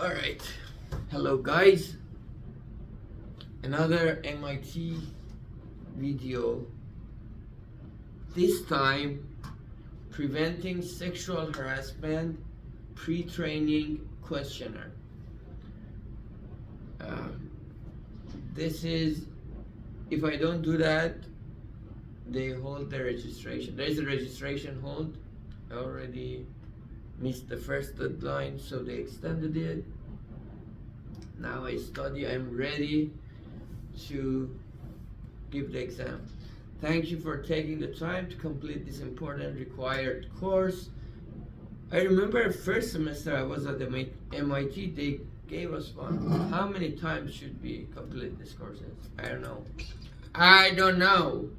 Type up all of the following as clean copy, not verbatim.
Alright, hello guys, another MIT video, this time preventing sexual harassment pre-training questionnaire. This is, if I don't do that, they hold the registration. There is a registration hold. I already missed the first deadline, so they extended it. Now I study, I'm ready to give the exam. Thank you for taking the time to complete this important required course. I remember first semester I was at the MIT, they gave us one. How many times should we complete these courses? I don't know.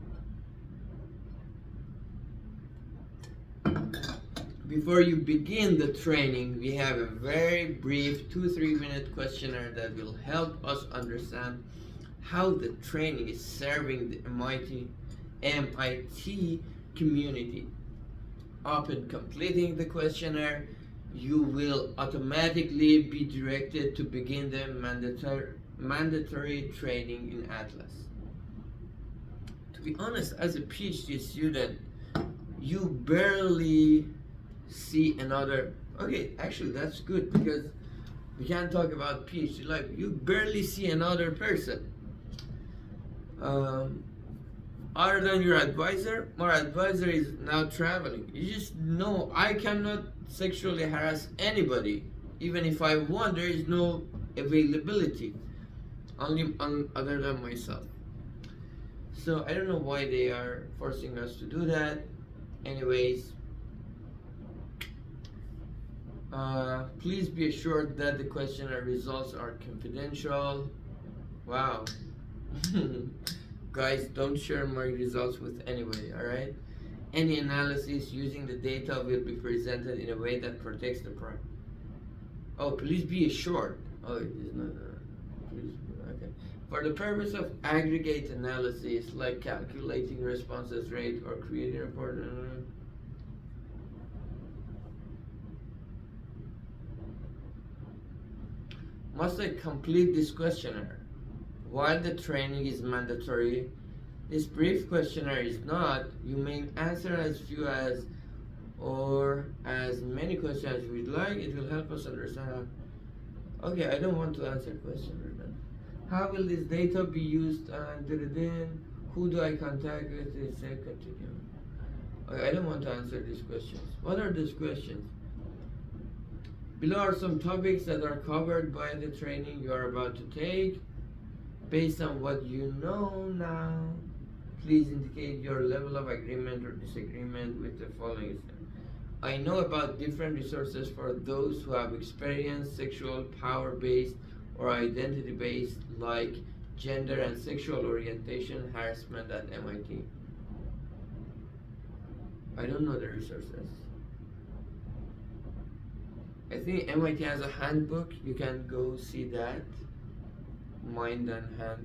Before you begin the training, we have a very brief 2-3 minute questionnaire that will help us understand how the training is serving the MIT community. Upon completing the questionnaire, you will automatically be directed to begin the mandatory training in Atlas. To be honest, as a PhD student, you barely see another. Okay, actually that's good, because we can't talk about PhD life. You barely see another person other than your advisor. My advisor is now traveling. You just know I cannot sexually harass anybody. Even if I want, there is no availability other than myself. So I don't know why they are forcing us to do that. Anyways, please be assured that the questionnaire results are confidential. Wow. Guys, don't share my results with anybody, alright? Any analysis using the data will be presented in a way that protects the privacy. Oh, please be assured. Oh, it is not. Please, okay. For the purpose of aggregate analysis, like calculating responses rate or creating a report. Must I complete this questionnaire? While the training is mandatory, this brief questionnaire is not. You may answer as few as or as many questions as you would like. It will help us understand. Okay, I don't want to answer questionnaire then. How will this data be used? Who do I contact with? Continue. Okay, I don't want to answer these questions. What are these questions? Below are some topics that are covered by the training you are about to take. Based on what you know now, please indicate your level of agreement or disagreement with the following. I know about different resources for those who have experienced sexual power-based or identity-based, like gender and sexual orientation harassment at MIT. I don't know the resources. I think MIT has a handbook. You can go see that. Mind and hand.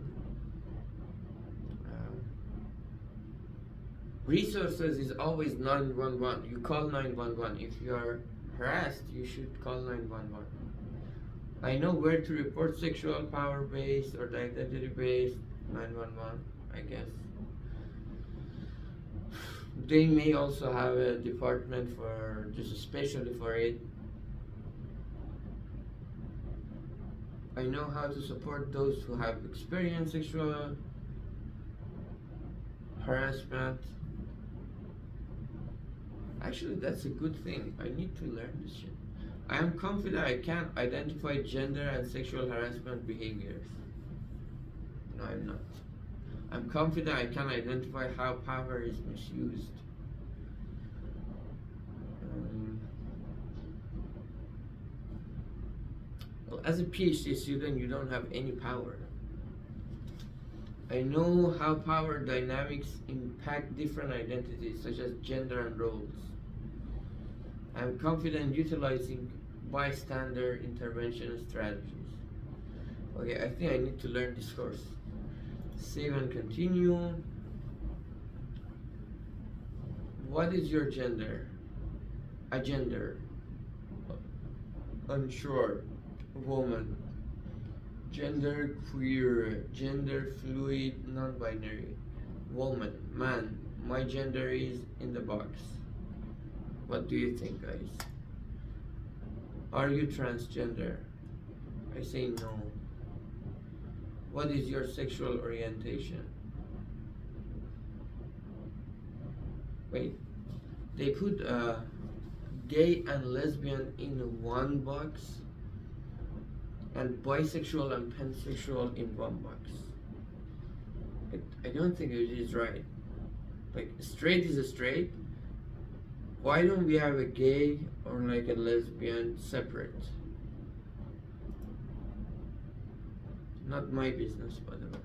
Resources is always 911. You call 911. If you are harassed, you should call 911. I know where to report sexual power-based or identity-based. 911, I guess. They may also have a department for just especially for it. I know how to support those who have experienced sexual harassment. Actually, that's a good thing. I need to learn this shit. I am confident I can identify gender and sexual harassment behaviors. No, I'm not. I'm confident I can identify how power is misused. Well, as a PhD student, you don't have any power. I know how power dynamics impact different identities, such as gender and roles. I'm confident utilizing bystander intervention strategies. Okay, I think I need to learn this course. Save and continue. What is your gender? A gender. Unsure. woman, gender queer, gender fluid, non-binary, woman, man, my gender is in the box. What do you think, guys? Are you transgender? I say no. What is your sexual orientation? Wait, they put gay and lesbian in one box and bisexual and pansexual in one box. I don't think it is right. Like, straight is a straight. Why don't we have a gay or like a lesbian separate? Not my business, by the way.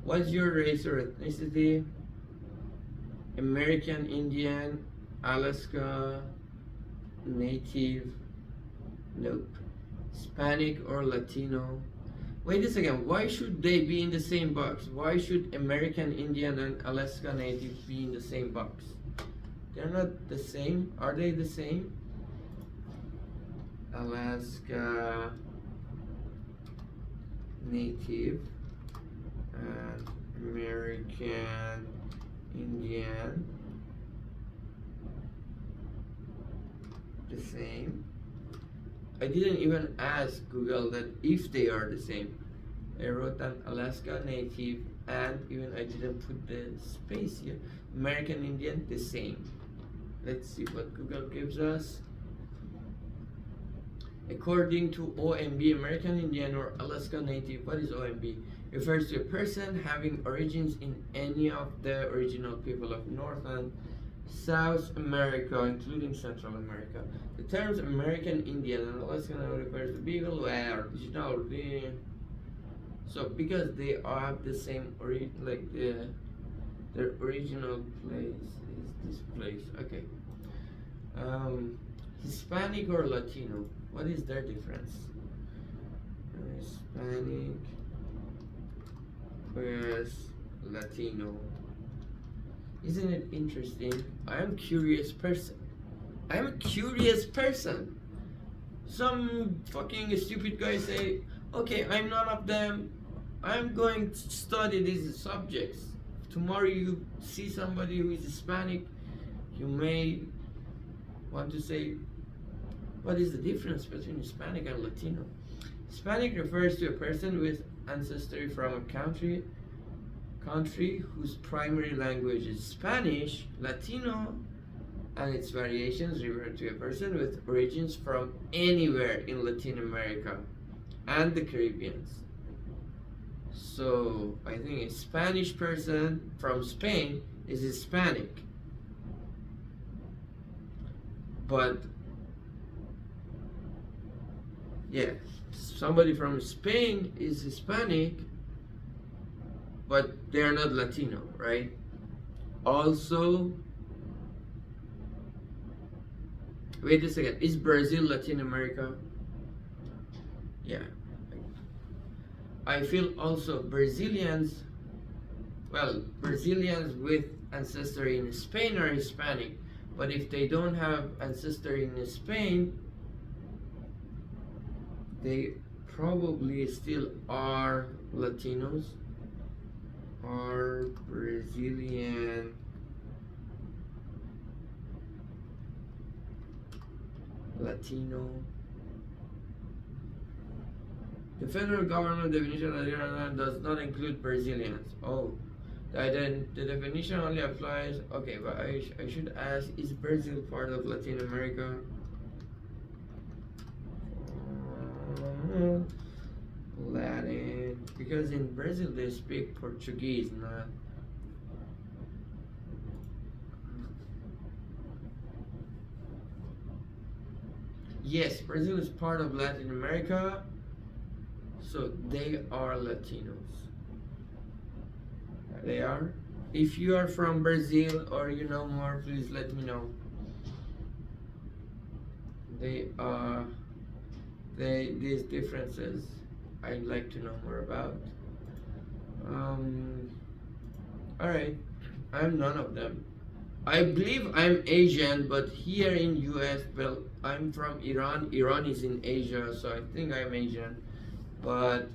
What's your race or ethnicity? American Indian, Alaska Native, nope. Hispanic or Latino. Wait a second, why should they be in the same box? Why should American Indian and Alaska Native be in the same box? They're not the same. Are they the same? Alaska Native and American Indian the same. I didn't even ask Google that if they are the same. I wrote down Alaska Native and even I didn't put the space here. American Indian the same. Let's see what Google gives us. According to OMB, American Indian or Alaska Native, what is OMB? Refers to a person having origins in any of the original people of North and South America, including Central America. The terms American Indian and Alaska Native refers to people who are original. So because they have the same their original place is this place. Okay. Hispanic or Latino? What is their difference? Hispanic versus Latino. Isn't it interesting? I am a curious person. I'm a curious person. Some fucking stupid guy say, okay, I'm none of them. I'm going to study these subjects. Tomorrow you see somebody who is Hispanic, you may want to say, what is the difference between Hispanic and Latino? Hispanic refers to a person with ancestry from a country whose primary language is Spanish. Latino and its variations refer to a person with origins from anywhere in Latin America and the Caribbean. So I think a Spanish person from Spain is Hispanic. But yeah, somebody from Spain is Hispanic, but they're not Latino, right? Also, wait a second, is Brazil Latin America? Yeah. I feel also Brazilians with ancestry in Spain are Hispanic, but if they don't have ancestry in Spain, they probably still are Latinos or Brazilian Latino. The federal government definition of Latino does not include Brazilians. Oh, the definition only applies. Okay, but I should ask: is Brazil part of Latin America? Latin, because in Brazil they speak Portuguese, not. Yes, Brazil is part of Latin America, so they are Latinos. They are. If you are from Brazil or you know more, please let me know. They are. These differences I'd like to know more about. Alright, I'm none of them. I believe I'm Asian, but here in US, well, I'm from Iran. Iran is in Asia, so I think I'm Asian. But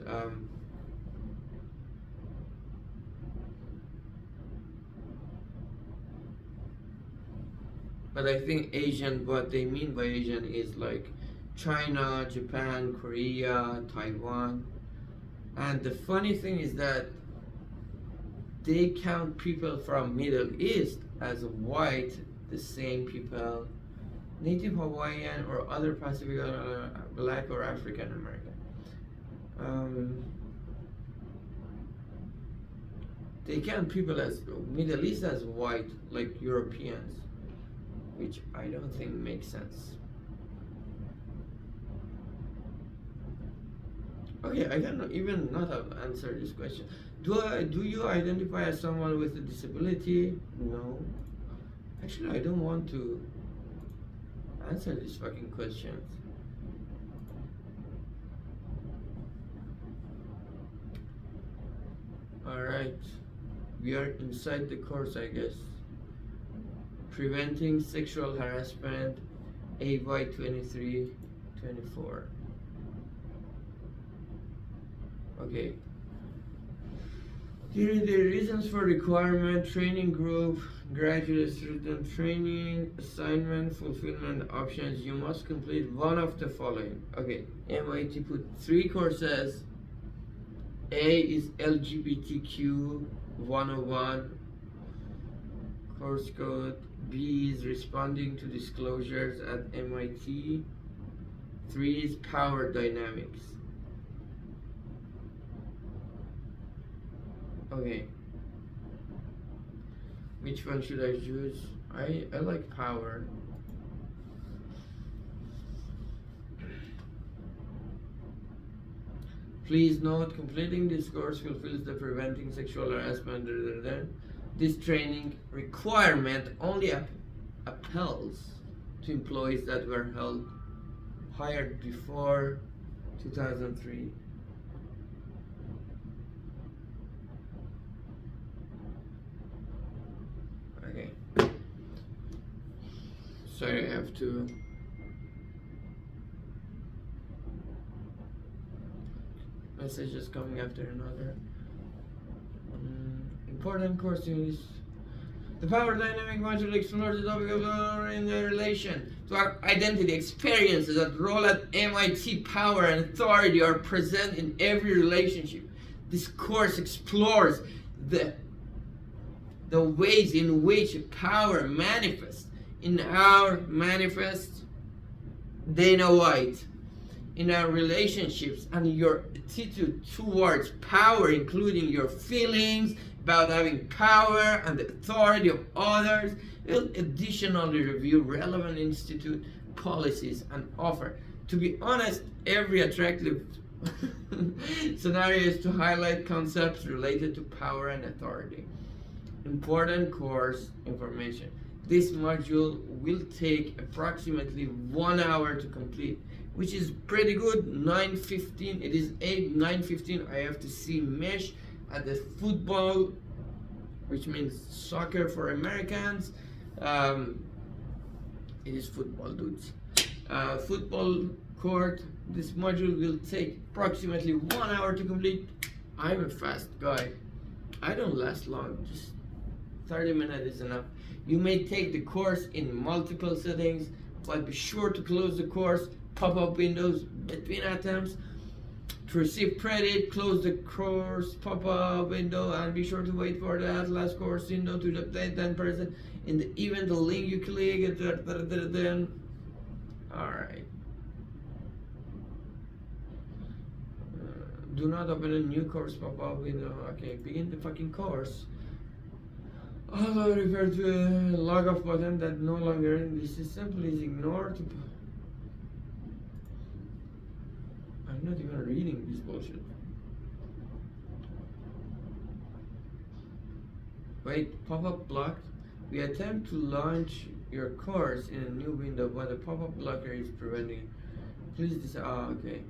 but I think Asian, what they mean by Asian is like China, Japan, Korea, Taiwan. And the funny thing is that they count people from Middle East as white, the same people, Native Hawaiian or other Pacific, Black or African American. Um, they count people as Middle East as white, like Europeans, which I don't think makes sense. Okay, I can even not have answered this question. Do you identify as someone with a disability? No. Actually, I don't want to answer these fucking questions. Alright. We are inside the course, I guess. Preventing sexual harassment, AY 2324. Okay. During the reasons for requirement, training group, graduate student training, assignment, fulfillment options, you must complete one of the following. Okay, MIT put 3 courses. A is LGBTQ 101 course code. B is responding to disclosures at MIT. 3 is power dynamics. Okay. Which one should I choose? I like power. Please note, completing this course fulfills the preventing sexual harassment. This training requirement only appeals to employees that were hired before 2003. Okay. Sorry, I have to. Messages coming after another. Important course units. The power dynamic module explores the topic of in the relation to our identity experiences that role at MIT. Power and authority are present in every relationship. This course explores the ways in which power manifests in our Dana White, in our relationships and your attitude towards power, including your feelings about having power and the authority of others. We'll additionally review relevant institute policies and offer, to be honest, every attractive scenario is to highlight concepts related to power and authority. Important course information. This module will take approximately 1 hour to complete, which is pretty good. 9:15. It is 9:15. I have to see Mesh at the football, which means soccer for Americans. It is football, dudes. Football court. This module will take approximately 1 hour to complete. I'm a fast guy. I don't last long. Just 30 minutes is enough. You may take the course in multiple settings, but be sure to close the course pop-up windows between attempts. To receive credit, close the course pop-up window and be sure to wait for the Atlas course window to update 10%. In the event the link you click, then alright. Do not open a new course pop-up window. Okay, begin the fucking course. Although refer to a log off button that no longer in the system, please ignore to. I'm not even reading this bullshit. Wait, pop-up blocked. We attempt to launch your course in a new window, but the pop-up blocker is preventing it. Please decide. Oh, okay.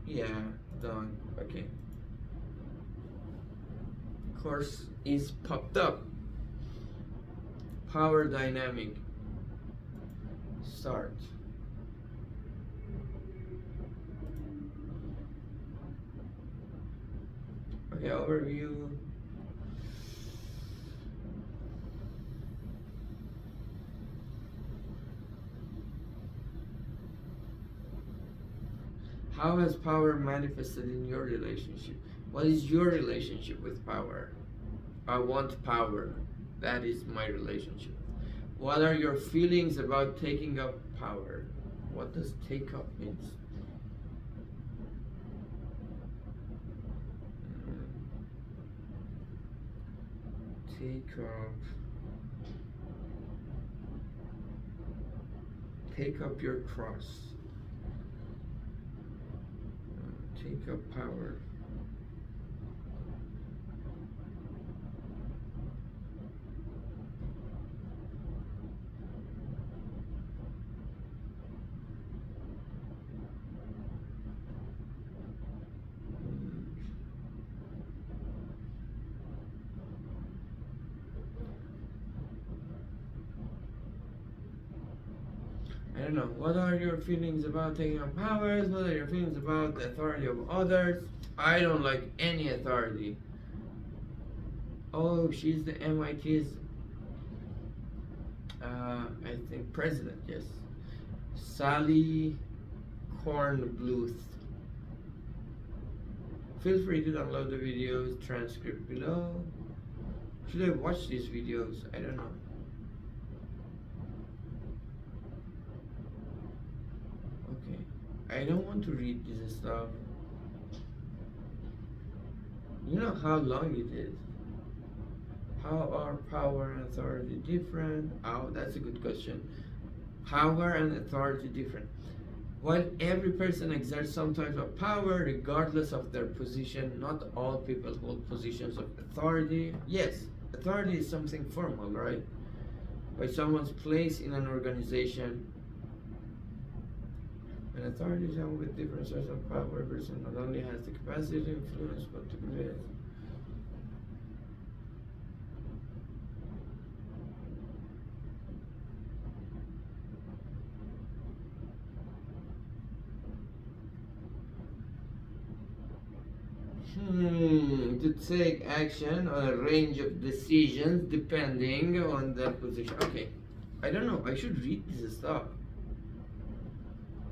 Yeah, done. Okay. course is popped up. Power dynamic. Start. Okay, overview. How has power manifested in your relationship? What is your relationship with power? I want power. That is my relationship. What are your feelings about taking up power? What does take up means? Take up your cross. Take up power. I don't know. What are your feelings about taking on powers? What are your feelings about the authority of others? I don't like any authority. Oh, she's the MIT's, I think, president, yes. Sally Kornbluth. Feel free to download the videos, transcript below. Should I watch these videos? I don't know. I don't want to read this stuff. You know how long it is? How are power and authority different? Oh, that's a good question. Power and authority different. While every person exerts some type of power regardless of their position, not all people hold positions of authority. Yes, authority is something formal, right? By someone's place in an organization. An authority is someone with different sources of power. A person not only has the capacity to influence, but to create. To take action on a range of decisions depending on the position. Okay, I don't know. I should read this stuff.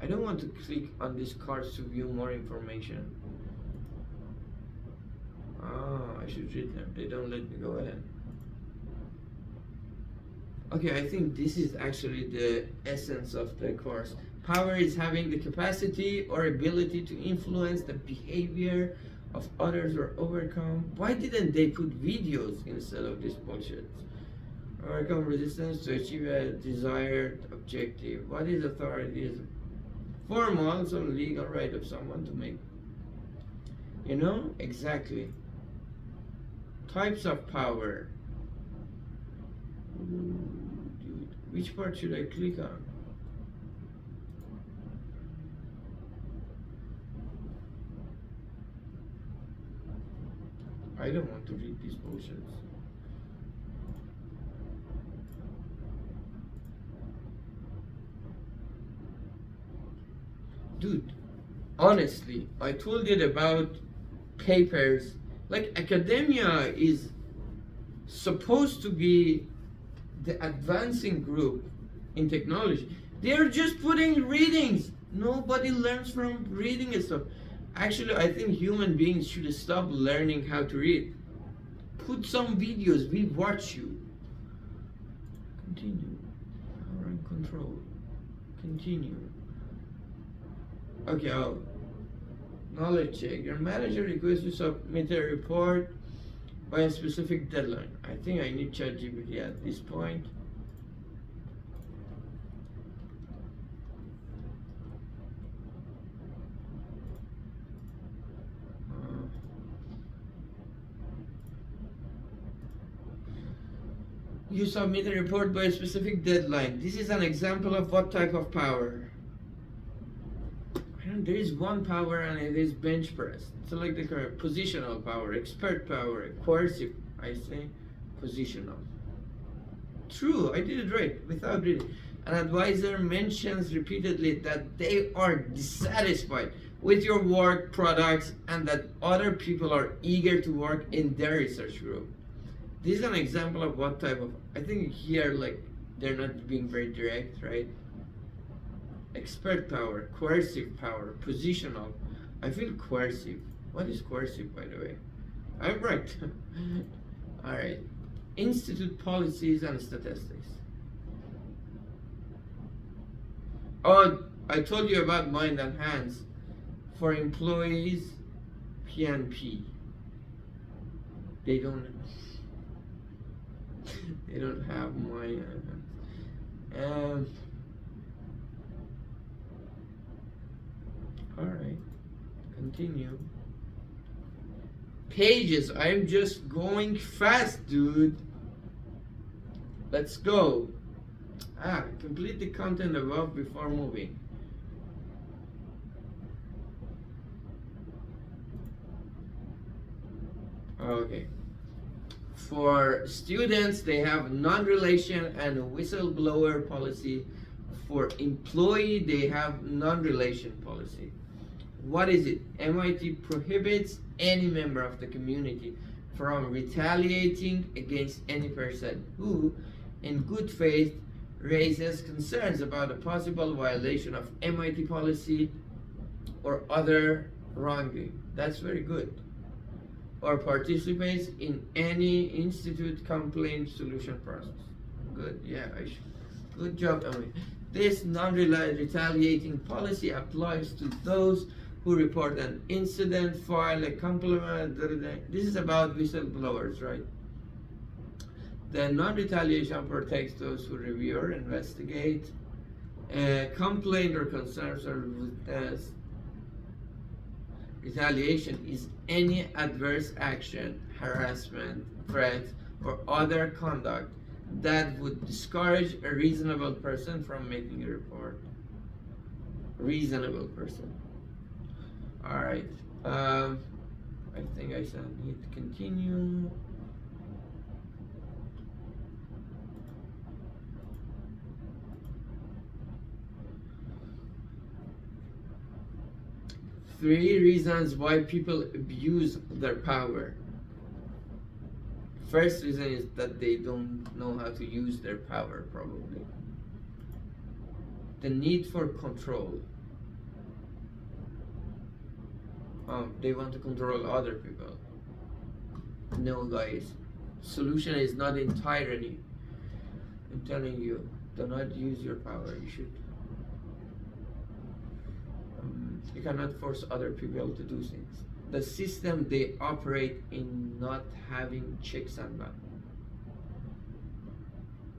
I don't want to click on these cards to view more information. I should read them. They don't let me go ahead. Okay, I think this is actually the essence of the course. Power is having the capacity or ability to influence the behavior of others or overcome. Why didn't they put videos instead of this bullshit? Overcome resistance to achieve a desired objective. What is authority? Is formal, some legal right of someone to make. You know? Exactly. Types of power. Dude, which part should I click on? I don't want to read these bullshits. Dude, honestly, I told you about papers. Like, academia is supposed to be the advancing group in technology. They're just putting readings. Nobody learns from reading and stuff. Actually, I think human beings should stop learning how to read. Put some videos, we watch you. Continue. Power and control. Continue. Okay, knowledge check. Your manager requests you submit a report by a specific deadline. I think I need ChatGPT at this point. You submit a report by a specific deadline. This is an example of what type of power. There is one power and it is bench press. So like the positional power, expert power, coercive I say positional. True, I did it right without reading. An advisor mentions repeatedly that they are dissatisfied with your work products and that other people are eager to work in their research group. This is an example of what type of, I think here, like, they're not being very direct, right? Expert power, coercive power, positional. I feel coercive. What is coercive, by the way? I'm right. All right. Institute policies and statistics. Oh, I told you about mind and hands. For employees, PNP. They don't have mind and hands. All right. Continue. Pages. I'm just going fast, dude. Let's go. Complete the content above before moving. Okay. For students, they have non-relation and whistleblower policy. For employee, they have non-relation policy. What is it? MIT prohibits any member of the community from retaliating against any person who, in good faith, raises concerns about a possible violation of MIT policy or other wrongdoing. That's very good. Or participates in any institute complaint solution process. Good, yeah, good job, Emily. This non-retaliating policy applies to those who report an incident, file a complaint. This is about whistleblowers, right? The non-retaliation protects those who review or investigate complaint or concerns or witness. Retaliation is any adverse action, harassment, threat, or other conduct that would discourage a reasonable person from making a report. Reasonable person. All right. I think I need to continue. Three reasons why people abuse their power. First reason is that they don't know how to use their power, probably. The need for control. They want to control other people. No, guys. Solution is not in tyranny. I'm telling you, do not use your power. You should. You cannot force other people to do things. The system they operate in not having checks and balances.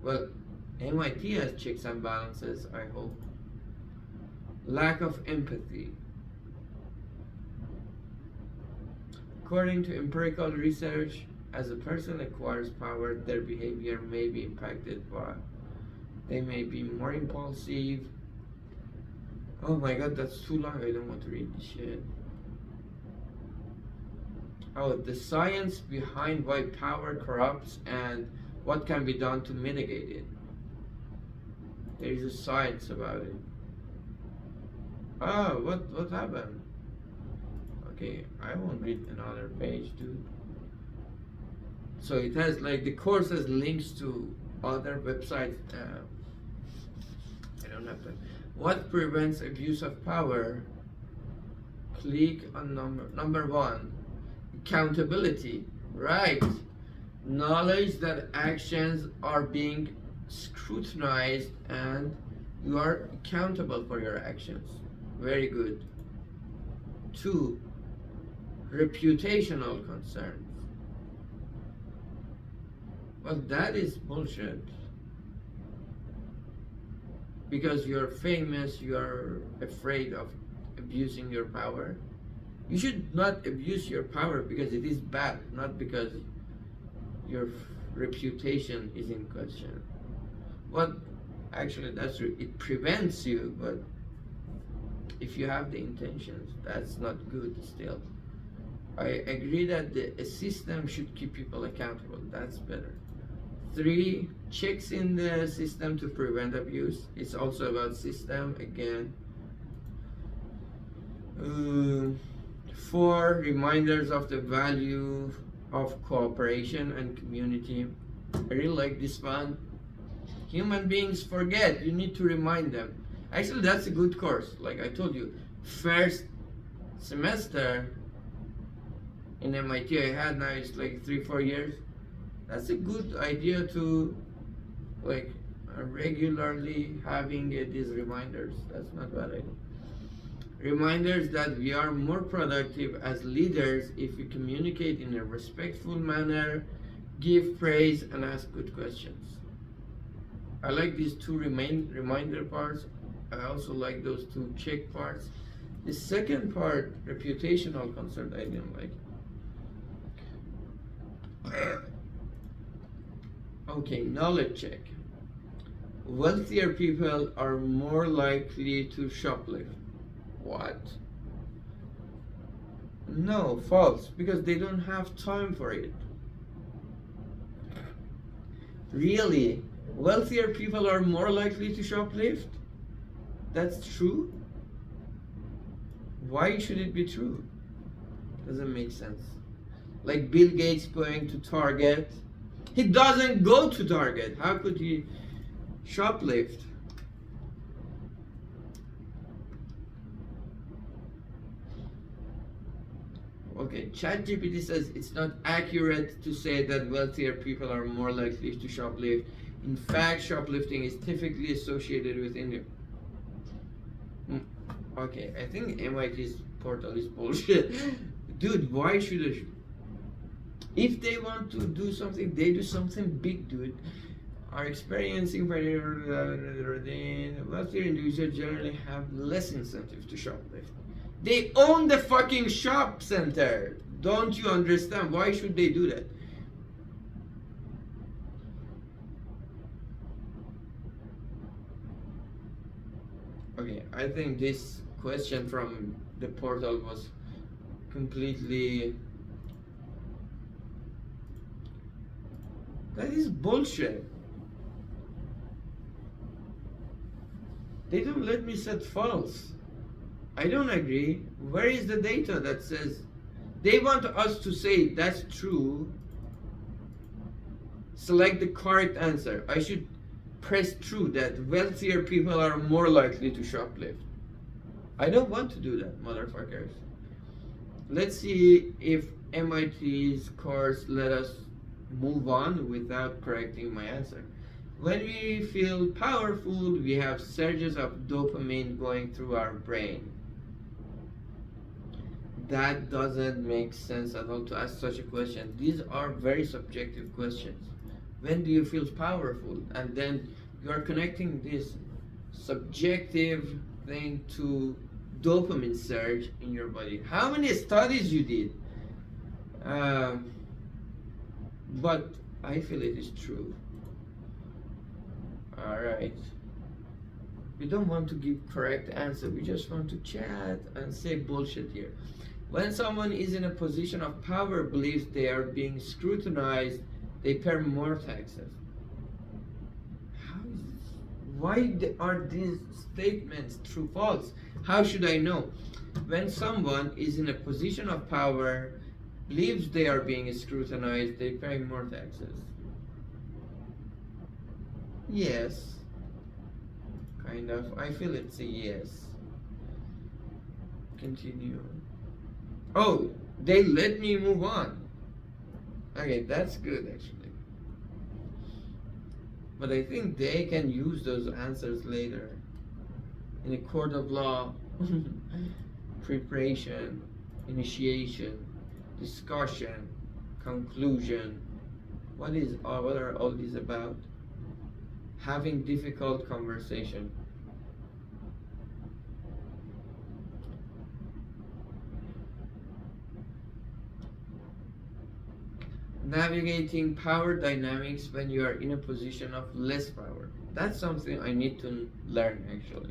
Well, MIT has checks and balances, I hope. Lack of empathy. According to empirical research, as a person acquires power, their behavior may be impacted by. They may be more impulsive. Oh my god, that's too long. I don't want to read this shit. Oh, the science behind why power corrupts and what can be done to mitigate it. There is a science about it. Oh, what happened? Okay, I won't read another page, dude. So it has, like, the course has links to other websites. I don't have to. What prevents abuse of power? Click on number one. Accountability. Right. Knowledge that actions are being scrutinized and you are accountable for your actions. Very good. 2. Reputational concerns. Well, that is bullshit. Because you're famous, you're afraid of abusing your power. You should not abuse your power because it is bad, not because your reputation is in question. Well, actually, that's true. It prevents you, but if you have the intentions, that's not good still. I agree that a system should keep people accountable. That's better. 3, checks in the system to prevent abuse. It's also about system again. 4, reminders of the value of cooperation and community. I really like this one. Human beings forget. You need to remind them. Actually, that's a good course. Like I told you, first semester in MIT I had, now it's like 3-4 years. That's a good idea to like regularly having these reminders. That's not bad idea. Reminders that we are more productive as leaders if we communicate in a respectful manner, give praise, and ask good questions. I like these 2 reminder parts. I also like those 2 check parts. The second part, reputational concern, I didn't like. Okay, knowledge check. Wealthier people are more likely to shoplift. What? No, false, because they don't have time for it. Really? Wealthier people are more likely to shoplift? That's true? Why should it be true? Doesn't make sense. Like Bill Gates going to Target. He doesn't go to Target. How could he shoplift? Okay, ChatGPT says it's not accurate to say that wealthier people are more likely to shoplift. In fact, shoplifting is typically associated with India. Okay, I think MIT's portal is bullshit. Dude, why should I? If they want to do something, they do something big, dude. Are experiencing wealthier individuals generally have less incentive to shoplift. They own the fucking shop center. Don't you understand? Why should they do that? Okay, I think this question from the portal was completely... That is bullshit. They don't let me set false. I don't agree. Where is the data that says... They want us to say that's true. Select the correct answer. I should press true that wealthier people are more likely to shoplift. I don't want to do that, motherfuckers. Let's see if MIT's course let us move on without correcting my answer. When we feel powerful, we have surges of dopamine going through our brain. That doesn't make sense at all to ask such a question. These are very subjective questions. When do you feel powerful? And then you are connecting this subjective thing to dopamine surge in your body. How many studies you did? But I feel it is true. Alright. We don't want to give correct answer. We just want to chat and say bullshit here. When someone is in a position of power, believes they are being scrutinized, they pay more taxes. How is this? Why are these statements true false? How should I know? When someone is in a position of power, believes they are being scrutinized, they pay more taxes. Yes. Kind of. I feel it's a yes. Continue. Oh, they let me move on. Okay, that's good actually. But I think they can use those answers later. In a court of law, preparation, initiation, discussion, conclusion. What are all these about? Having difficult conversation. Navigating power dynamics when you are in a position of less power. That's something I need to learn actually.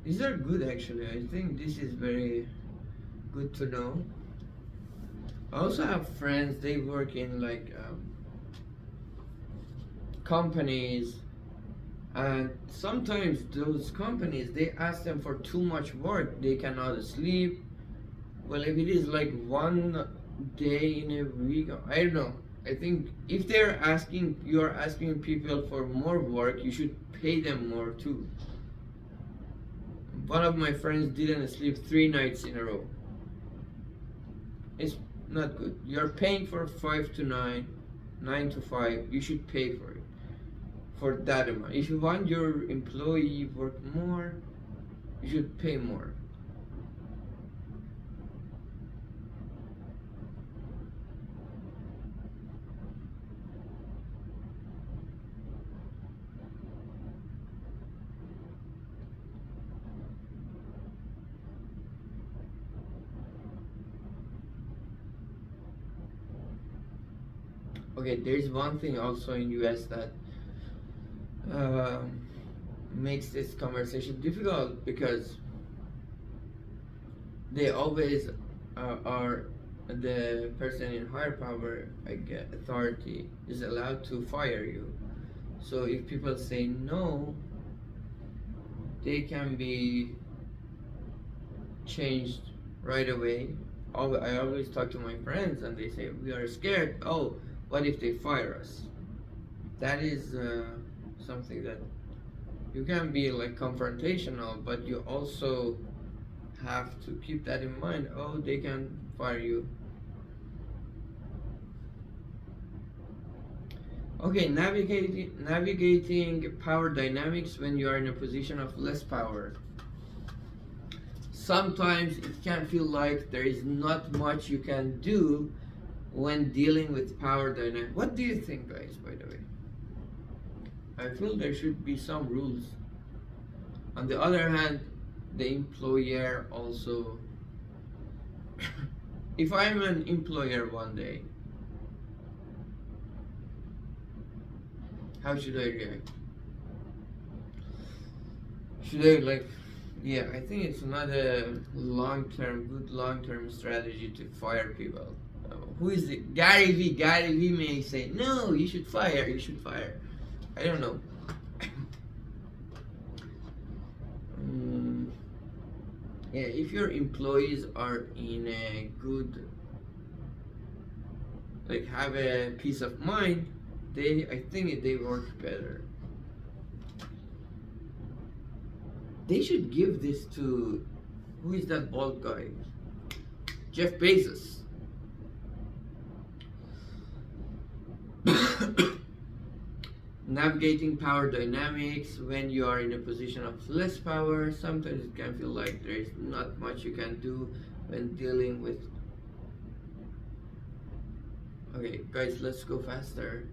These are good actually. I think this is very good to know. I also have friends, they work in like companies, and sometimes those companies they ask them for too much work. They cannot sleep. Well, if it is like one day in a week, I don't know. I think if you are asking people for more work, you should pay them more too. One of my friends didn't sleep 3 nights in a row. It's not good. You're paying for 5 to 9, 9 to 5. You should pay for it for that amount. If you want your employee work more, you should pay more. Okay, there's one thing also in US that uh, makes this conversation difficult because they always are the person in higher power, like authority, is allowed to fire you. So if people say no, they can be changed right away. I always talk to my friends and they say, we are scared. Oh, what if they fire us? That is something that you can be like confrontational, but you also have to keep that in mind. Oh, they can fire you. Okay, navigating power dynamics when you are in a position of less power. Sometimes it can feel like there is not much you can do when dealing with power dynamics. What do you think, guys, by the way? I feel there should be some rules. On the other hand, the employer also. If I'm an employer one day, how should I react? Should I like, yeah, I think it's not a good long term strategy to fire people. Who is it? Gary V. Gary V may say, no, you should fire, you should fire. I don't know. Yeah, if your employees are in a good, like have a peace of mind, I think they work better. They should give this to, who is that bald guy? Jeff Bezos. Navigating power dynamics when you are in a position of less power. Sometimes it can feel like there is not much you can do when dealing with. Okay, guys, let's go faster.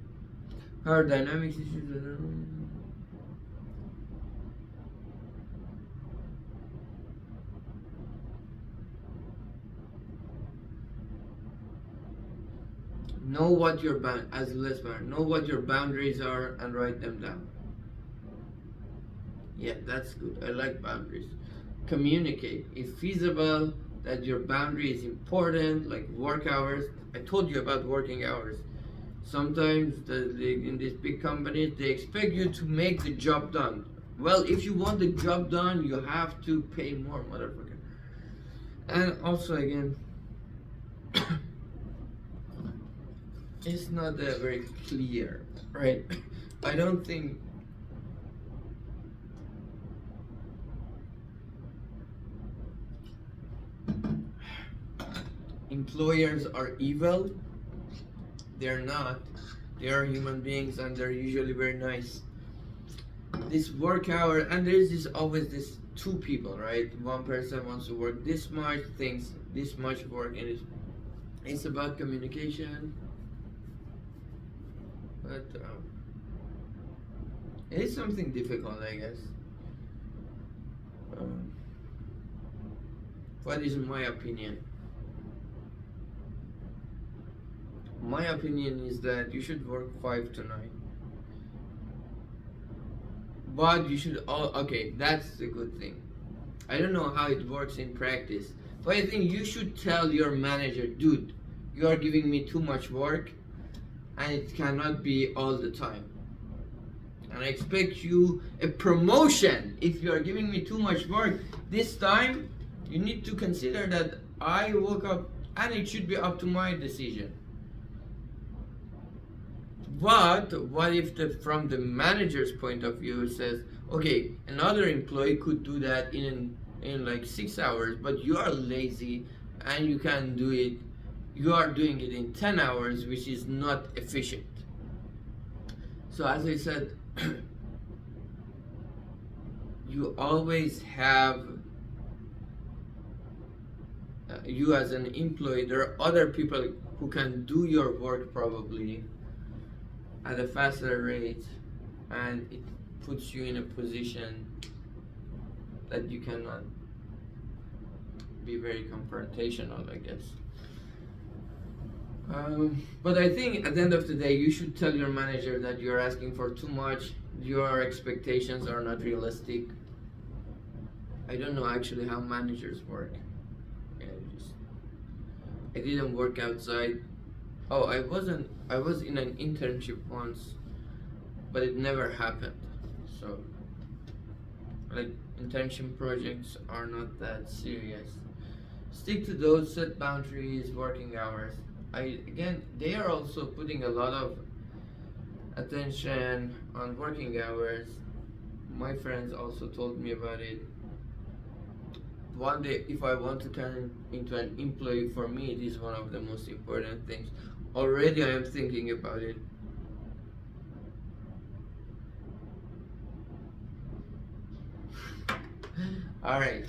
Power dynamics issues. Know what your know what your boundaries are and write them down. Yeah, that's good. I like boundaries. Communicate. If feasible, that your boundary is important, like work hours. I told you about working hours. Sometimes in these big companies, they expect you to make the job done. Well, if you want the job done, you have to pay more, motherfucker. And also, again, it's not very clear, right? I don't think employers are evil. They're not. They are human beings and they're usually very nice. This work hour, and there's always this two people, right? One person wants to work this much, thinks this much work, and it's about communication. But it is something difficult, I guess. What is my opinion? My opinion is that you should work 5 to 9. But you should okay, that's the good thing. I don't know how it works in practice, but I think you should tell your manager, dude, you are giving me too much work and it cannot be all the time. And I expect you a promotion. If you are giving me too much work this time, you need to consider that I woke up and it should be up to my decision. But what if from the manager's point of view says, okay, another employee could do that in like 6 hours, but you are lazy and you can do it. You are doing it in 10 hours, which is not efficient. So as I said, you always have you as an employee. There are other people who can do your work probably at a faster rate, and it puts you in a position that you cannot be very confrontational, I guess. But I think at the end of the day, you should tell your manager that you're asking for too much, your expectations are not realistic. I don't know actually how managers work. I didn't work outside. Oh, I was in an internship once, but it never happened. So, like, internship projects are not that serious. Stick to those, set boundaries, working hours. They are also putting a lot of attention on working hours. My friends also told me about it. One day, if I want to turn into an employee, for me it is one of the most important things. Already I am thinking about it. All right.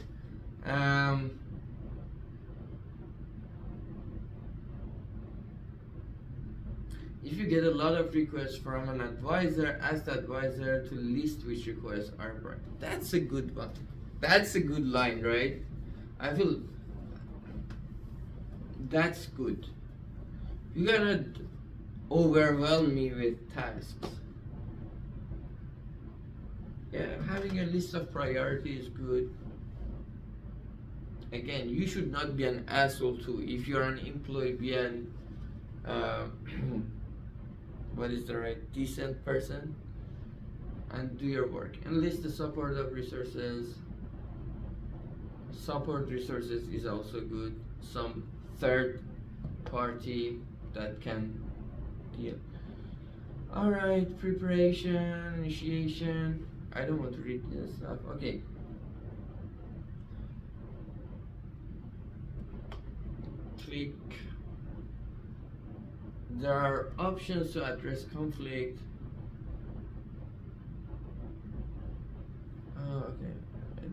If you get a lot of requests from an advisor, ask the advisor to list which requests are brought. That's a good one. That's a good line, right? I feel that's good. You cannot overwhelm me with tasks. Yeah, having a list of priorities is good. Again, you should not be an asshole too. If you're an employee, be an what is the right decent person and do your work. And list the support of resources. Support resources is also good. Some third party that can deal. Alright, preparation, initiation. I don't want to read this stuff. Okay. Click. There are options to address conflict. Oh, okay.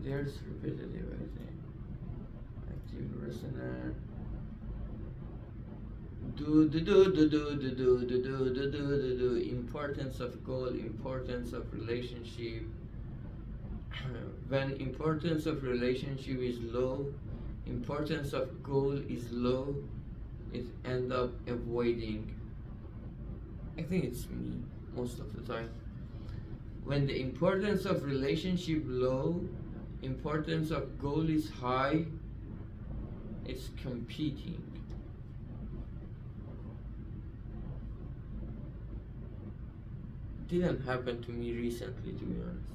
There's repetitive, I think. Active listener. Importance of goal, importance of relationship. When importance of relationship is low, importance of goal is low, it end up avoiding. I think it's me most of the time. When the importance of relationship low, importance of goal is high, it's competing. Didn't happen to me recently, to be honest.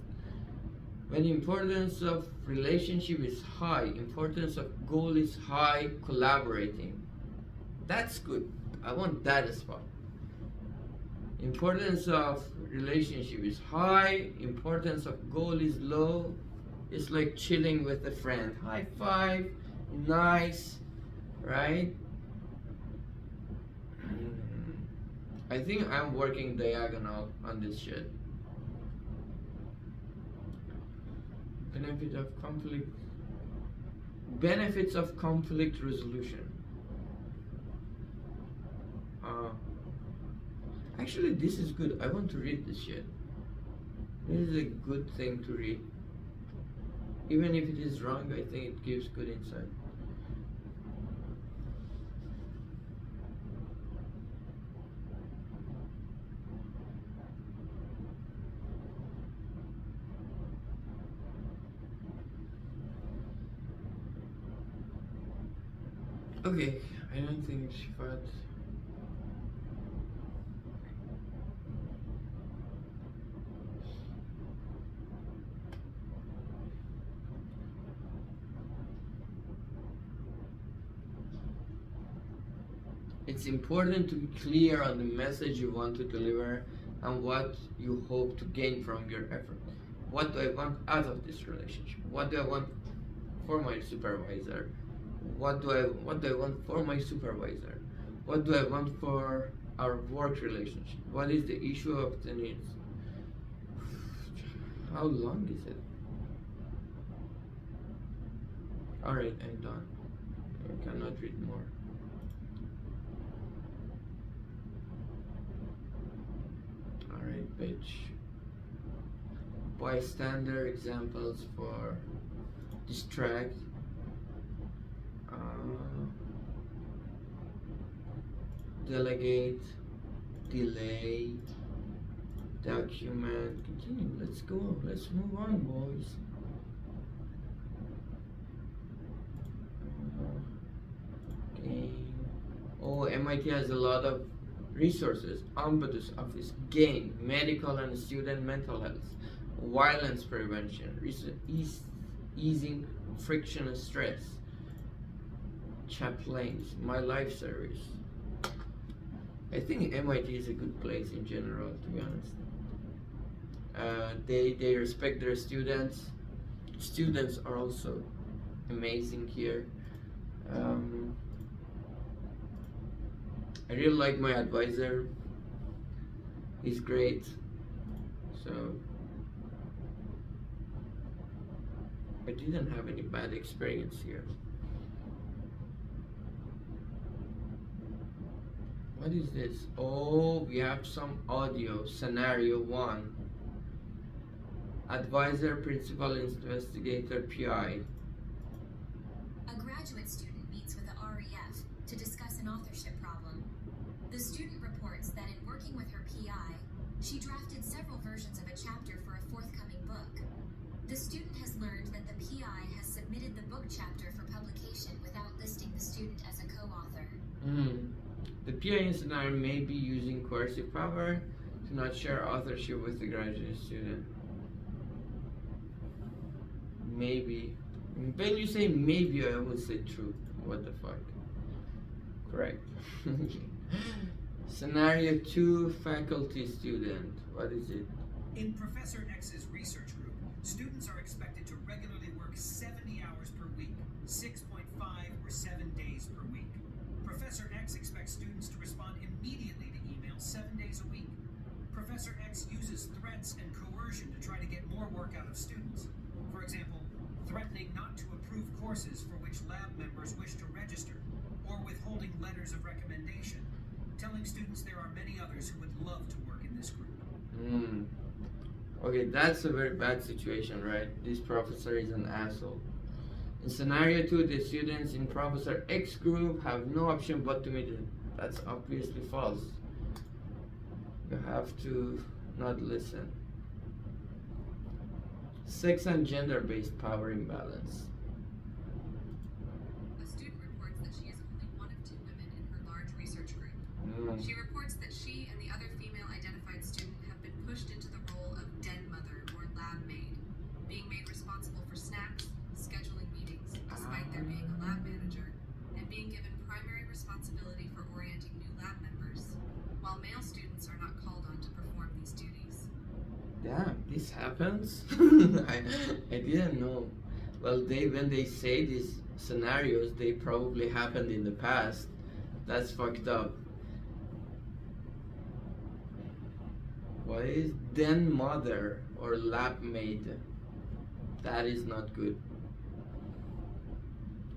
When importance of relationship is high, importance of goal is high, collaborating. That's good. I want that as well. Importance of relationship is high, importance of goal is low. It's like chilling with a friend. High five, nice, right? I think I'm working diagonal on this shit. Benefits of conflict resolution. Actually, this is good. I want to read this shit. This is a good thing to read. Even if it is wrong, I think it gives good insight. Okay, I don't think she fought. It's important to be clear on the message you want to deliver and what you hope to gain from your effort. What do I want out of this relationship? What do I want for my supervisor? What do I want for my supervisor? What do I want for our work relationship? What is the issue of the needs? How long is it? Alright, I'm done. I cannot read more. Alright, bitch. Bystander examples for distract. Delegate, delay, document, continue. Let's go. Let's move on, boys. Game. Oh, MIT has a lot of resources. Ombudsman's office, game, medical and student mental health, violence prevention, easing friction and stress, chaplains, my life service. I think MIT is a good place in general, to be honest. They respect their students. Students are also amazing here. I really like my advisor. He's great. So I didn't have any bad experience here. What is this? Oh, we have some audio. Scenario 1. Advisor, principal, investigator, PI. A graduate student meets with the REF to discuss an authorship problem. The student reports that in working with her PI, she drafted several versions of a chapter for a forthcoming book. The student has learned that the PI has submitted the book chapter for publication without listing the student as a co-author. The PI in scenario may be using coercive power to not share authorship with the graduate student. Maybe. When you say maybe, I will say true. What the fuck? Correct. Scenario 2, faculty student. What is it? In Professor X's research group, students are expected to regularly work 70 hours per week, 6.5 or 7 days per week. Professor X expects students to respond immediately to emails 7 days a week. Professor X uses threats and coercion to try to get more work out of students. For example, threatening not to approve courses for which lab members wish to register, or withholding letters of recommendation, telling students there are many others who would love to work in this group. Okay, that's a very bad situation, right? This professor is an asshole. In scenario 2, the students in Professor X group have no option but to meet it. That's obviously false. You have to not listen. Sex and gender-based power imbalance. A student reports that she is only one of 2 women in her large research group. She reports that she and the other female-identified student have been pushed into the role of den mother or lab maid, being made responsible for snacks, scheduling meetings, despite there being a lab manager, and being given primary responsibility for orienting new lab members, while male students are not called on to perform these duties. Damn, this happens? I didn't know. Well, when they say these scenarios, they probably happened in the past. That's fucked up. What is den mother or lab maid? That is not good.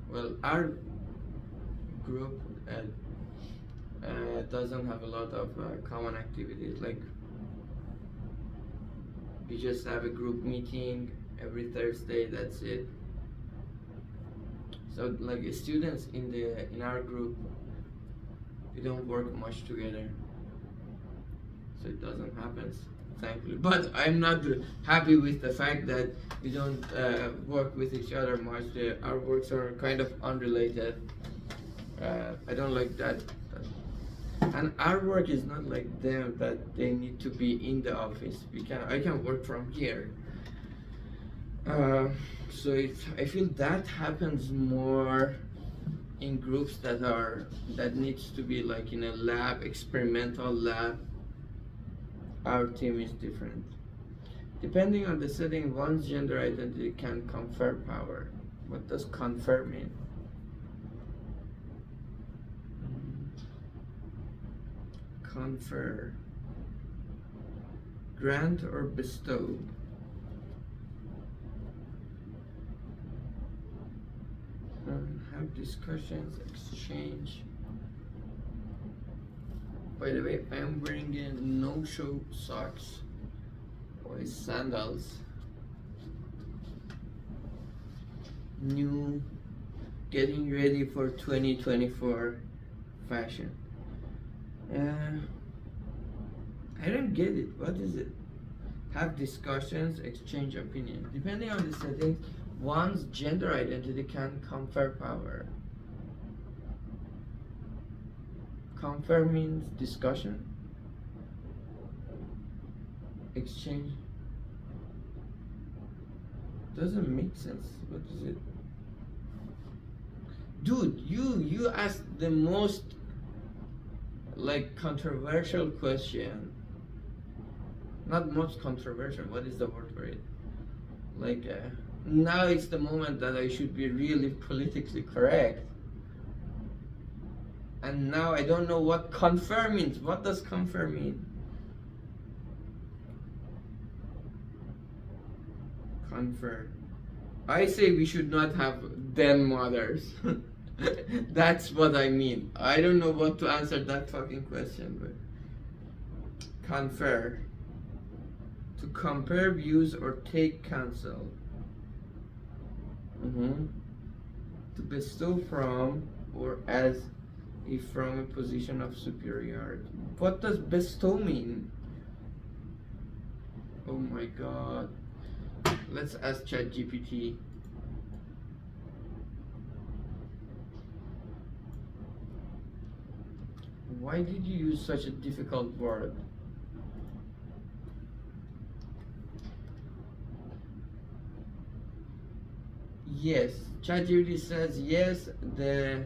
Well, our group doesn't have a lot of common activities. Like, we just have a group meeting every Thursday. That's it. So, like, students in our group, we don't work much together. So it doesn't happen, thankfully. But I'm not happy with the fact that we don't work with each other much. Our works are kind of unrelated. I don't like that. And our work is not like them that they need to be in the office. I can work from here. So I feel that happens more in groups that needs to be like in a lab, experimental lab. Our team is different. Depending on the setting, one's gender identity can confer power. What does confer mean? Confer. Grant or bestow. Have discussions, exchange. By the way, I am wearing a no-show socks or sandals. New, getting ready for 2024 fashion. I don't get it. What is it? Have discussions, exchange opinion. Depending on the setting, one's gender identity can confer power. Confer means discussion. Exchange doesn't make sense. What is it? Dude, you asked the most like controversial question. Not most controversial. What is the word for it? Like now it's the moment that I should be really politically correct. And now I don't know what confer means. What does confer mean? Confer. I say we should not have den mothers. That's what I mean. I don't know what to answer that fucking question, but confer. To compare views or take counsel. To bestow from or as if from a position of superiority. What does bestow mean? Oh my god. Let's ask ChatGPT. Why did you use such a difficult word? Yes, ChatGPT says yes, the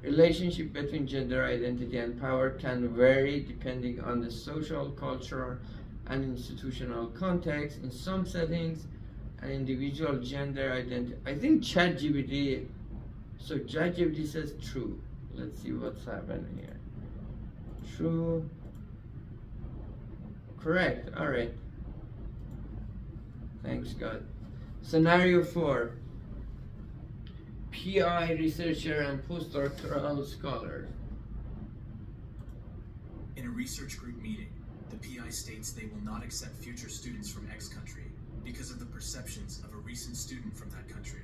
relationship between gender identity and power can vary depending on the social, cultural, and institutional context. In some settings, an individual gender identity. I think ChatGPT. So ChatGPT says true. Let's see what's happening here. True. Correct. All right. Thanks God. Scenario 4. PI researcher and postdoctoral scholar. In a research group meeting, the PI states they will not accept future students from X country because of the perceptions of a recent student from that country.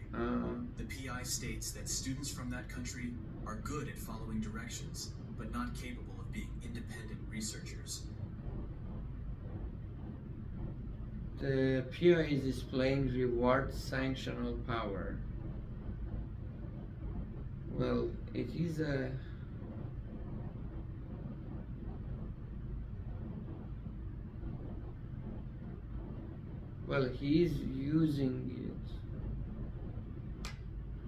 The PI states that students from that country are good at following directions, but not capable of being independent researchers. The PI is displaying reward sanctional power. Well, it is a he is using it.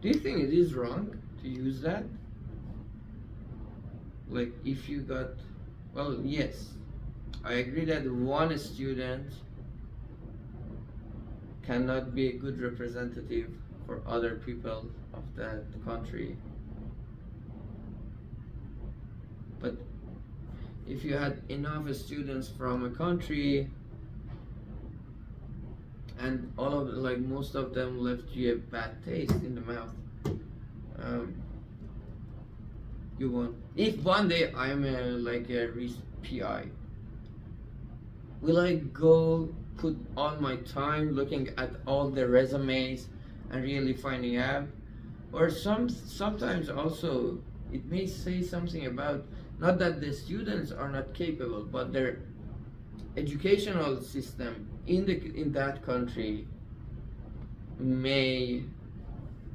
Do you think it is wrong to use that? Like if you got, well, yes, I agree that one student cannot be a good representative for other people of that country. But if you had enough students from a country and all of like most of them left you a bad taste in the mouth, you won't. If one day I'm a PI, will I go put all my time looking at all the resumes and really finding out? Or sometimes also it may say something about not that the students are not capable, but their educational system in that country may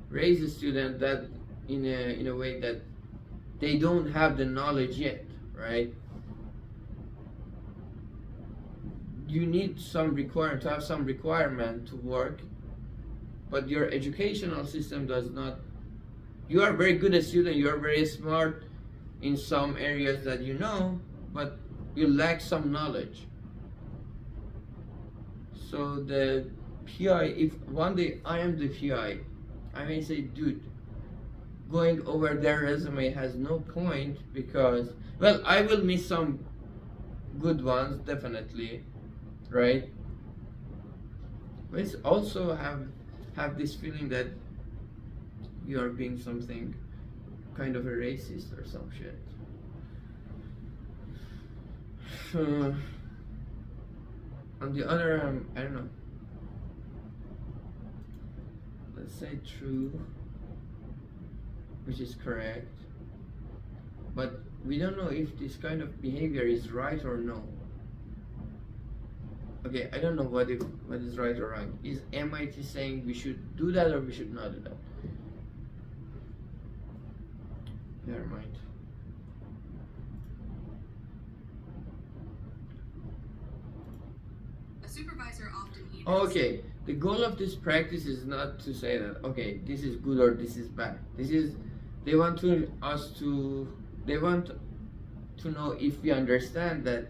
raise a student that in a way that they don't have the knowledge yet, right? You need some requirement to have some requirement to work, but your educational system does not. You are very good student, you are very smart in some areas that you know, but you lack some knowledge. So the PI, if one day I am the PI, I may say, dude, going over their resume has no point because, well, I will miss some good ones, definitely, right? But it's also have this feeling that you are being something kind of a racist or some shit. On the other hand, I don't know. Let's say true, which is correct, but we don't know if this kind of behavior is right or no. Okay, I don't know what is right or wrong. Is MIT saying we should do that or we should not do that? Never mind. A supervisor often emails. Okay, the goal of this practice is not to say that okay, this is good or this is bad. This is they want to know if we understand that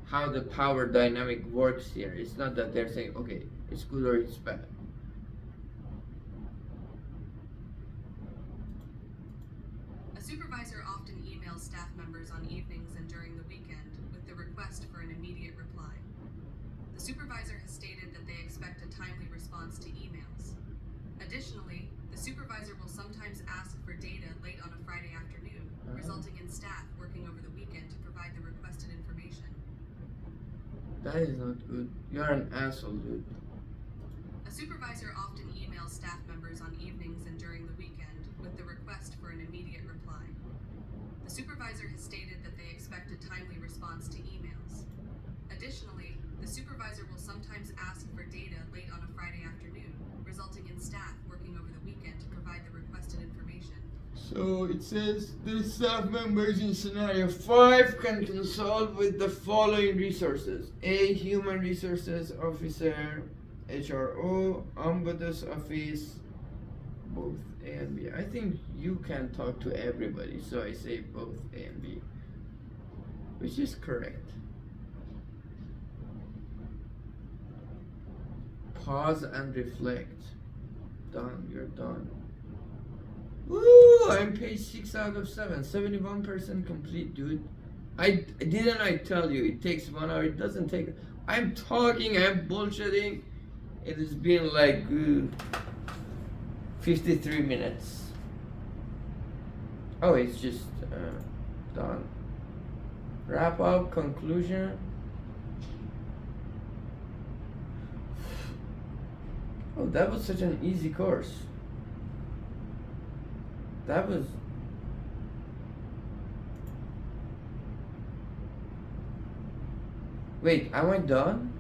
how the power dynamic works here. It's not that they're saying okay, it's good or it's bad. A supervisor often emails staff members on evenings and during the weekend with the request for an immediate reply. The supervisor has stated that they expect a timely response to emails. Additionally, the supervisor will sometimes ask for data late on a Friday afternoon, resulting in staff working over the weekend to provide the requested information. That is not good. You're an asshole, dude. A supervisor often emails staff members on evenings and during the weekend with the request for an immediate reply. The supervisor has stated that they expect a timely response to emails. Additionally, the supervisor will sometimes ask for data late on a Friday afternoon, resulting in staff working over the weekend to provide the requested information. So it says the staff members in scenario 5 can consult with the following resources: A. Human Resources Officer, HRO, Ombudsman's Office, both A and B. I think you can talk to everybody, so I say both A and B, which is correct. Pause and reflect. Done, you're done. Woo! I'm page 6 out of 7. 71% complete, dude. I tell you it takes 1 hour. It doesn't take. I'm talking, I'm bullshitting. It has been like 53 minutes. Oh, it's just done. Wrap up, conclusion. Oh, that was such an easy course. That was. Wait, am I done?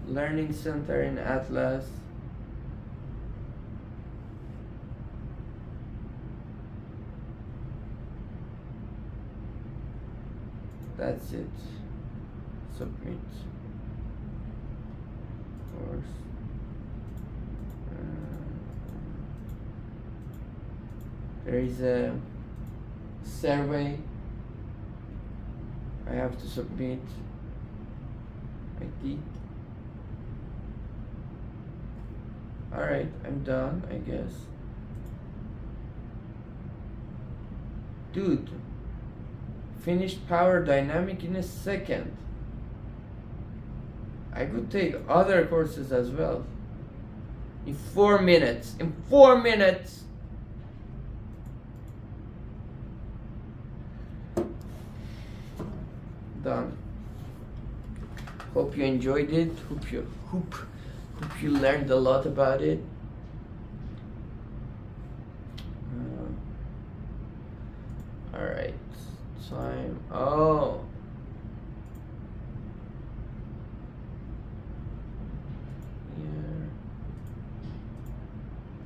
Learning Center in Atlas. That's it. Submit. Course. There is a survey I have to submit. I did. Alright, I'm done, I guess. Dude, finished power dynamic in a second. I could take other courses as well. In 4 minutes. In 4 minutes! Done. Hope you enjoyed it. Hope you learned a lot about it. Alright. Time. Oh.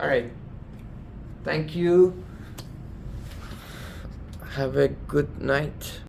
Alright. Thank you. Have a good night.